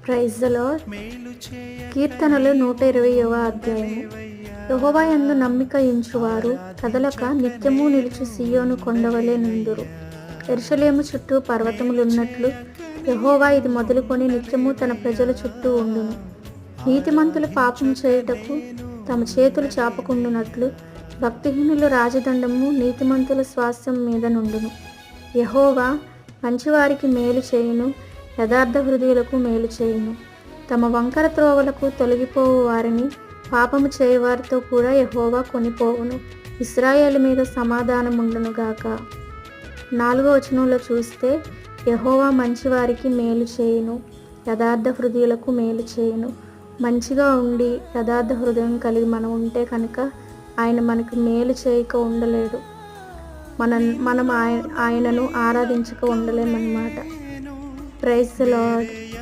Praise the lord. కీర్తనలు 120వ అధ్యాయము. యెహోవా యందు నమ్మిక ఉంచువారు కదలక నిత్యము నిలుచు సీయోను కొండవలె నుందురు. యెరూషలేము చుట్టూ పర్వతములున్నట్లు యెహోవా ఇది మొదలుకొని నిత్యము తన ప్రజల చుట్టూ ఉండును. నీతిమంతులు పాపం చేయుటకు తమ చేతులు చాపకుండునట్లు భక్తిహీనుల రాజదండము నీతిమంతుల స్వాస్థ్యం మీద నుండును. యెహోవా మంచివారికి మేలు చేయును, యథార్థ హృదయులకు మేలు చేయును. తమ వంకర త్రోవలకు తొలగిపోవు వారిని పాపము చేయవారితో కూడా యెహోవా కొనిపోవును. ఇశ్రాయేలు మీద సమాధానం ఉండును గాక. 4వ వచనంలో చూస్తే యెహోవా మంచివారికి మేలు చేయును, యథార్థ హృదయులకు మేలు చేయును. మంచిగా ఉండి యథార్థ హృదయం కలిగి మనం ఉంటే కనుక ఆయన మనకు మేలు చేయక ఉండలేడు. మనం ఆయనను ఆరాధించక ఉండలేమన్నమాట. Praise the lord.